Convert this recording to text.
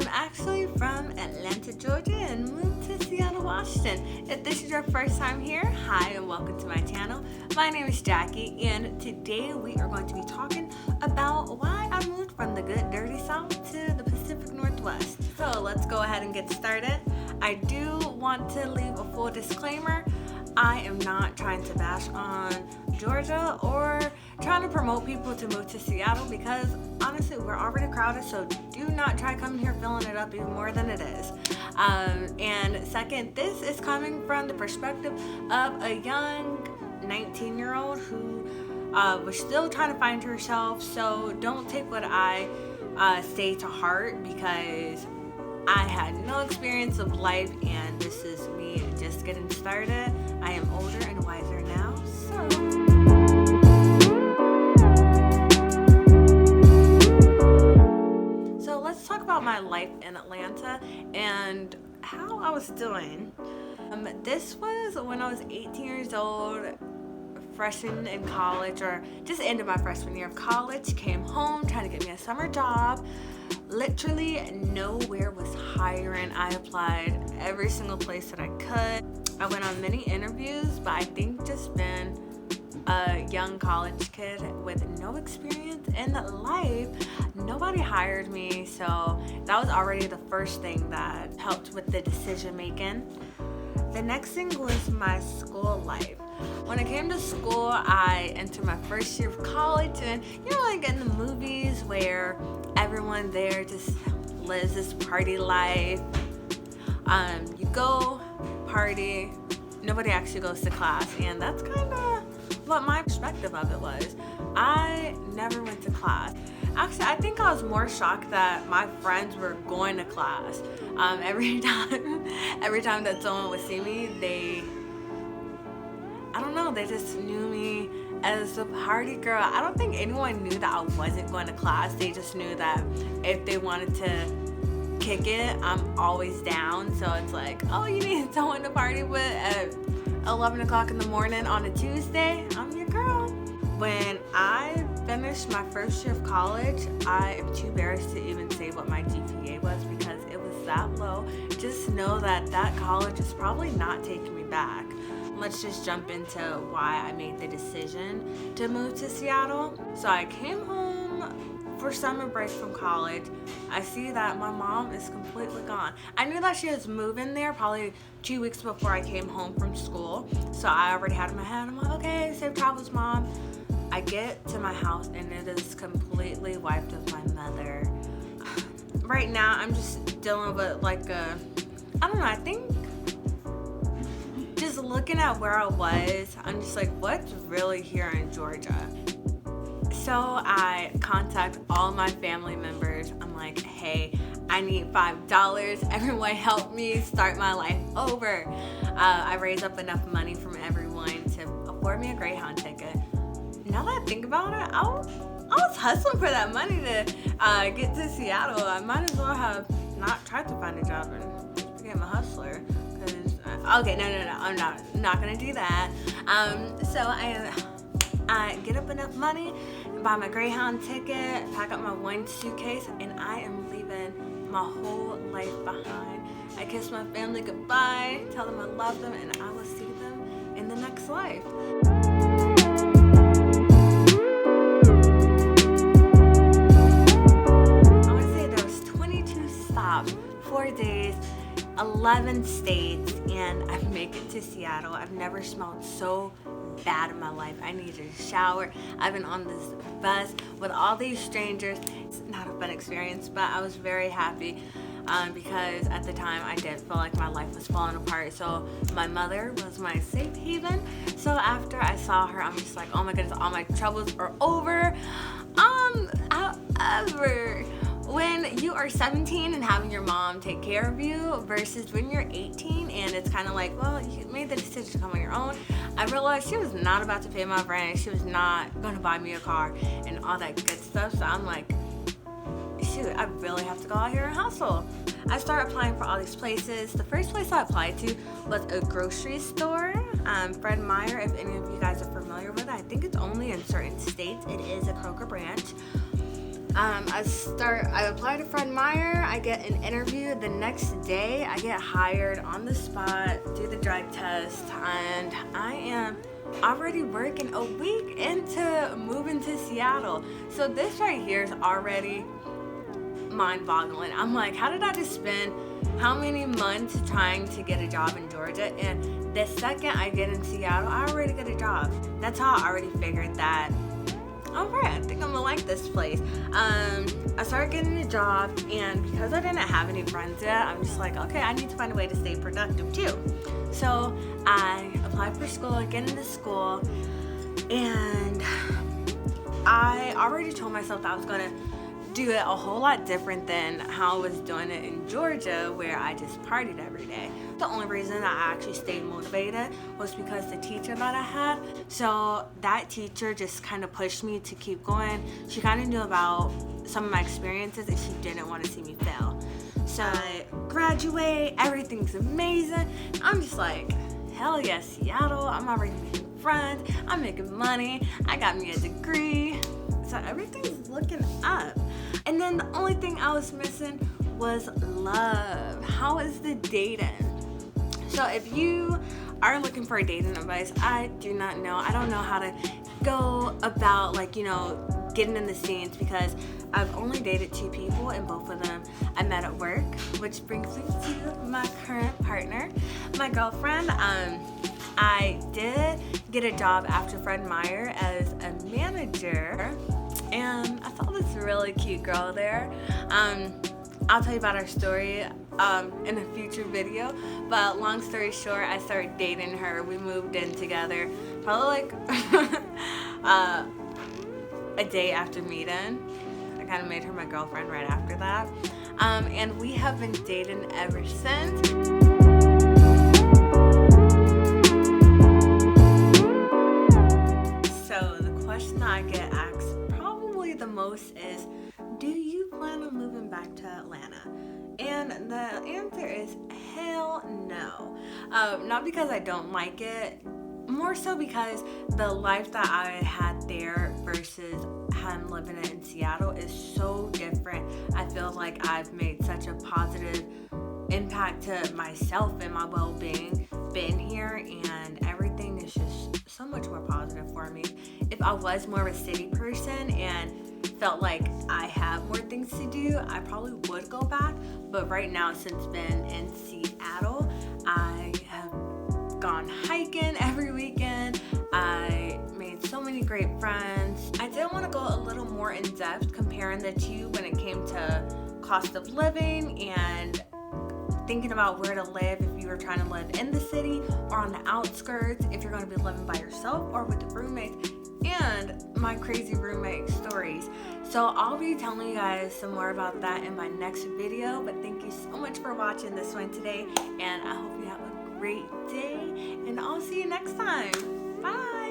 I'm actually from Atlanta, Georgia, and moved to Seattle, Washington. If this is your first time here, hi and welcome to my channel. My name is Jackie, and today we are going to be talking about why I moved from the good dirty South to the Pacific Northwest. So let's go ahead and get started. I do want to leave a full disclaimer. I am not trying to bash on Georgia or trying to promote people to move to Seattle, because honestly we're already crowded, so do not try coming here filling it up even more than it is. And second, this is coming from the perspective of a young 19-year-old who was still trying to find herself, so don't take what I say to heart, because I had no experience of life and this is me just getting started. I am older and wiser now, so let's talk about my life in Atlanta and how I was doing. This was when I was 18 years old, freshman in college, or just ended my freshman year of college, came home trying to get me a summer job. Literally nowhere was hiring. I applied every single place that I could. I went on many interviews, but I think just being a young college kid with no experience in life, nobody hired me. So that was already the first thing that helped with the decision making. The next thing was my school life. When I came to school, I entered my first year of college, and like in the movies where everyone there just lives this party life. You go party, nobody actually goes to class, and that's kind of what my perspective of it was. I never went to class. Actually, I think I was more shocked that my friends were going to class. Every time that someone would see me, they just knew me as a party girl. I don't think anyone knew that I wasn't going to class. They just knew that if they wanted to kick it, I'm always down. So it's like, oh, you need someone to party with at 11 o'clock in the morning on a Tuesday? I'm your girl. When I finished my first year of college, I am too embarrassed to even say what my GPA was because it was that low. Just know that college is probably not taking me back. Let's just jump into why I made the decision to move to Seattle. So I came home for summer break from college. I see that my mom is completely gone. I knew that she was moving there probably 2 weeks before I came home from school. So I already had in my head, I'm like, okay, safe travels, Mom. I get to my house and it is completely wiped of my mother. Right now, I'm just dealing with I think just looking at where I was, I'm just like, what's really here in Georgia? So I contact all my family members. I'm like, hey, I need $5. Everyone help me start my life over. I raised up enough money from everyone to afford me a Greyhound ticket. Now that I think about it, I was hustling for that money to get to Seattle. I might as well have not tried to find a job and just became a hustler. Okay, no, I'm not gonna do that. So I get up enough money, buy my Greyhound ticket, pack up my one suitcase, and I am leaving my whole life behind. I kiss my family goodbye, tell them I love them, and I will see them in the next life. I want to say there was 22 stops, 4 days, 11 states, and I make it to Seattle. I've never smelled so bad in my life. I needed a shower. I've been on this bus with all these strangers. It's not a fun experience, but I was very happy because at the time I did feel like my life was falling apart. So my mother was my safe haven. So after I saw her, I'm just like, oh my goodness, all my troubles are over. However, when you are 17 and having your mom take care of you versus when you're 18 and it's kind of like, well, you made the decision to come on your own, I realized she was not about to pay my rent. She was not going to buy me a car and all that good stuff. So I'm like, shoot, I really have to go out here and hustle. I started applying for all these places. The first place I applied to was a grocery store. Fred Meyer, if any of you guys are familiar with it, I think it's only in certain states. It is a Kroger branch. I apply to Fred Meyer, I get an interview. The next day, I get hired on the spot, do the drug test, and I am already working a week into moving to Seattle. So this right here is already mind-boggling. I'm like, how did I just spend how many months trying to get a job in Georgia, and the second I get in Seattle, I already get a job. That's how I already figured that, all right, I think I'm gonna like this place. I started getting a job, and because I didn't have any friends yet, I'm just like, okay, I need to find a way to stay productive too. So I applied for school, I get into school, and I already told myself that I was gonna do it a whole lot different than how I was doing it in Georgia, where I just partied every day. The only reason I actually stayed motivated was because the teacher that I had. So that teacher just kind of pushed me to keep going. She kind of knew about some of my experiences and she didn't want to see me fail. So I graduate, everything's amazing. I'm just like, hell yes, Seattle. I'm already making friends, I'm making money, I got me a degree. So everything's looking up. And then the only thing I was missing was love. How is the dating? So if you are looking for a dating advice, I do not know. I don't know how to go about, like, getting in the scenes, because I've only dated 2 people, and both of them I met at work, which brings me to my current partner, my girlfriend. I did get a job after Fred Meyer as a manager, and I saw this really cute girl there. I'll tell you about our story in a future video, but long story short, I started dating her. We moved in together probably like a day after meeting. I kind of made her my girlfriend right after that, and we have been dating ever since. So the question I get asked probably the most is, do you plan on moving back to Atlanta? And the answer is hell no. Not because I don't like it, more so because the life that I had there versus I'm living in Seattle is so different. I feel like I've made such a positive impact to myself and my well-being being here, and everything is just so much more positive for me. If I was more of a city person and felt like I have more things to do, I probably would go back. But right now, since being in Seattle, I have gone hiking every weekend. I made so many great friends. I did want to go a little more in depth comparing the two when it came to cost of living and thinking about where to live if you were trying to live in the city or on the outskirts, if you're going to be living by yourself or with roommates, and my crazy roommate stories. So I'll be telling you guys some more about that in my next video, but thank you so much for watching this one today, and I hope you have a great day, and I'll see you next time. Bye.